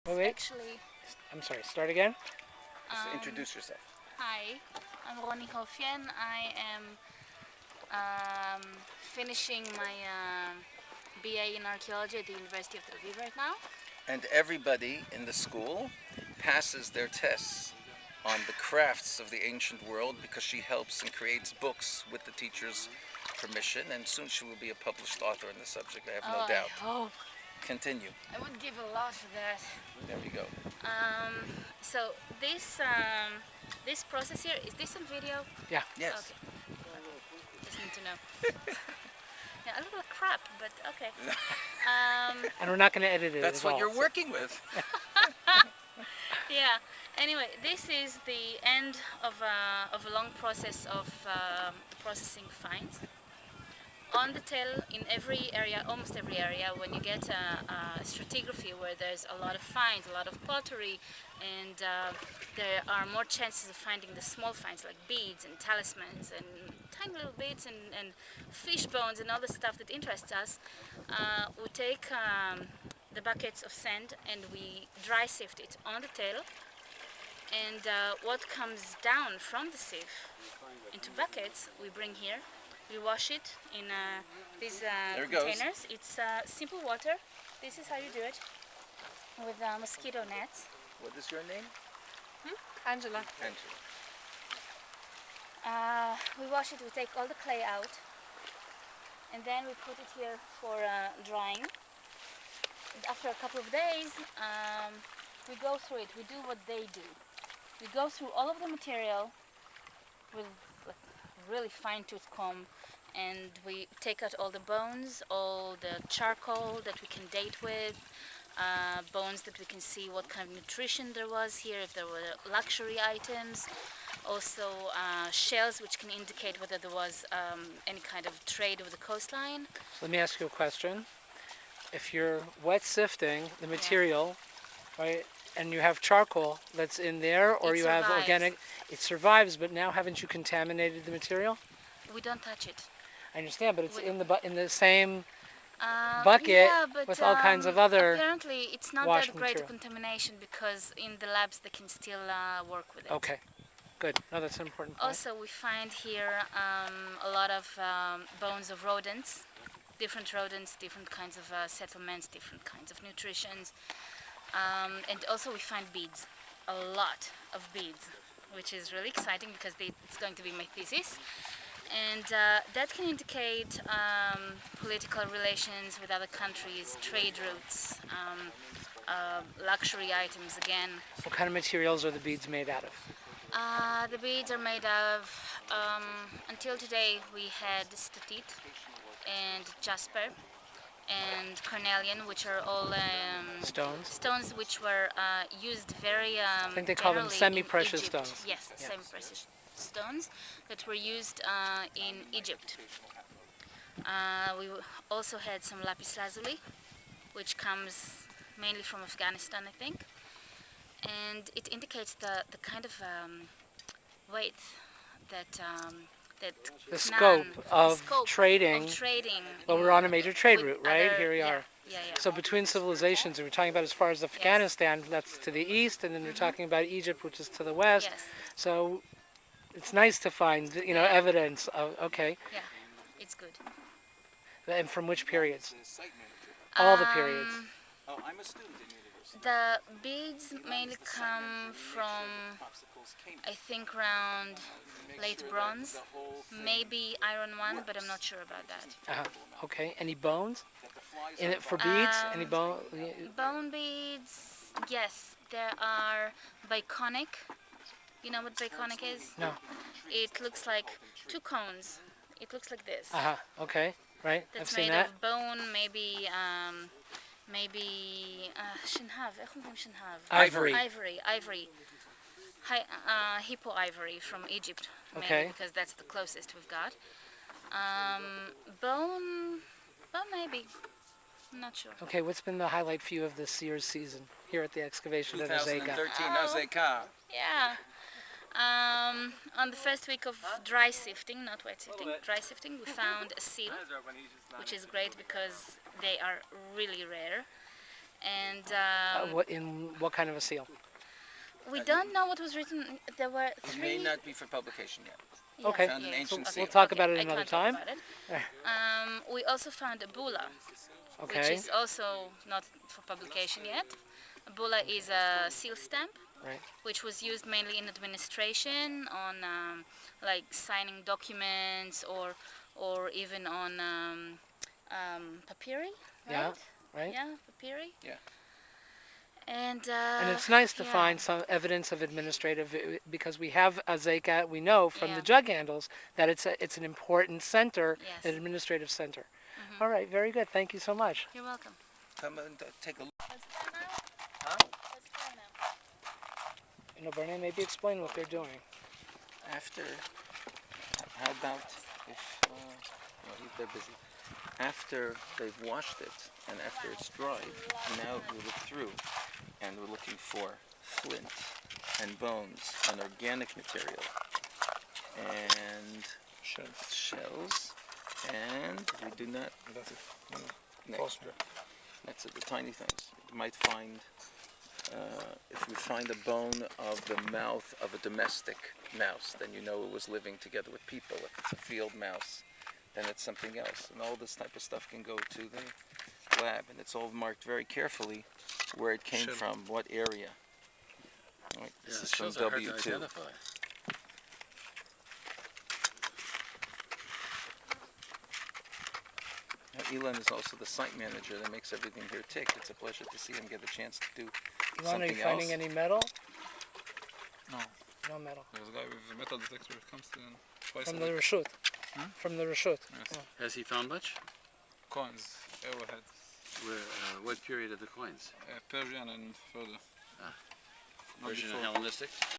Wait. Actually, I'm sorry. Start again. Just um, introduce yourself. hi, I'm Roni. I am finishing my BA in archaeology at the University of Tel Aviv right now. And everybody in the school passes their tests on the crafts of the ancient world because she helps and creates books with the teacher's permission, and soon she will be a published author in the subject, I have no doubt. I hope. Continue. I would give a lot for that. There we go. So this process here, is this on video? Yeah. Yes. Okay. Just need to know. Yeah, I look like crap, but okay. And we're not going to edit it. That's at what all, you're so- working with. Yeah. Anyway, this is the end of a long process of processing finds. On the tail, in every area, almost every area, when you get a stratigraphy where there's a lot of finds, a lot of pottery, and there are more chances of finding the small finds like beads and talismans and tiny little beads and fish bones and all the stuff that interests us, we take the buckets of sand and we dry sift it on the tail, and what comes down from the sieve into buckets we bring here. We wash it in these There it goes. containers. It's simple water. This is how you do it with mosquito nets. What is your name? Angela. Angela. We wash it, we take all the clay out, and then we put it here for drying. And after a couple of days, we go through it. We do what they do. We go through all of the material with like really fine-tooth comb, and we take out all the bones, all the charcoal that we can date with, bones that we can see what kind of nutrition there was here, if there were luxury items, also shells which can indicate whether there was any kind of trade with the coastline. Let me ask you a question. If you're wet sifting the material, right, and you have charcoal that's in there, or It you have survives. organic, it survives. But now, haven't you contaminated the material? We don't touch it. I understand, but it's We- in the same. Uh, Bucket yeah, but, with all kinds of other apparently it's not wash that great material. contamination because in the labs they can still work with it. Okay, good. No, that's an important point. Also, we find here a lot of bones of rodents, different kinds of settlements, different kinds of nutritions, and also we find beads, a lot of beads, which is really exciting because it's going to be my thesis. And that can indicate political relations with other countries, trade routes, luxury items again. What kind of materials are the beads made out of? The beads are made of, until today we had statite and jasper and carnelian, which are all Stones? which were used very I think they call them generally in semi-precious Egypt. stones. Yes, semi-precious stones that were used in Egypt. We also had some lapis lazuli, which comes mainly from Afghanistan, I think, and it indicates the kind of weight that The Canaan- scope of scope trading. of trading. Well, we're on a major trade with route, right? other- Here we yeah, are. Yeah, yeah. So between civilizations, and we're talking about as far as Afghanistan, that's to the east, and then we're talking about Egypt, which is to the west. Yes, So it's nice to find, Yeah. evidence of, okay, yeah, it's good. and from which periods? All the Um, periods. Oh, I'm a student in university. The beads mainly come from, I think, around late bronze, maybe iron one, but I'm not sure about that. Okay, any bones? In it for beads? Any bone? Bone beads, yes, there are biconic. You know what biconic is? No. It looks like two cones. It looks like this. Okay, right. I've That's seen made that. of bone, maybe شنهاف. איך אומרים شنهاف? Ivory. Ivory. Hippo ivory from Egypt, mainly Okay. because that's the closest we've got. Bone maybe. I'm not sure. Okay, what's been the highlight for you of the Sears season here at the excavation at Azekah? 2013 Oh. Azekah. Yeah. On the first week of dry sifting, not wet sifting, dry sifting, we found a seal, which is great because they are really rare. And What kind of a seal? we don't know what was written. There were It three. may not be for publication yet. Yeah, Okay. Found an yeah, ancient okay, seal. We'll talk okay, about it I another can't talk time. about it. We also found a bulla, which Okay. is also not for publication yet. A bulla is a seal stamp, Right. which was used mainly in administration, on like signing documents, or even on papyri, right? Yeah. Right. Yeah, papyri. Yeah. And And it's nice to yeah. find some evidence of administrative because we have Azekah. We know from Yeah. the jug handles that it's an important center, Yes. an administrative center. All right. Very good. Thank you so much. You're welcome. Come and take a look. You know, Bernie, maybe explain what they're doing. After, how about if, they're busy. After they've washed it and after it's dried, now we look through and we're looking for flint and bones and organic material and shells and we do not. Next. That's it, the tiny things. You might find, if we find a bone of the mouth of a domestic mouse, then you know it was living together with people. If it's a field mouse, then it's something else. And all this type of stuff can go to the lab, and it's all marked very carefully where it came from, what area. Right, this is from W2. Now, Elon is also the site manager that makes everything here tick. It's a pleasure to see him get a chance to do Ilan, are something you finding else. any metal? No, No metal. there's a guy with a metal detector that comes in twice From a the week. Rashut. From the Rashut. Yes. Has he found much? Coins, arrowheads, What period of the coins? Persian and further. Not Persian and before. Hellenistic?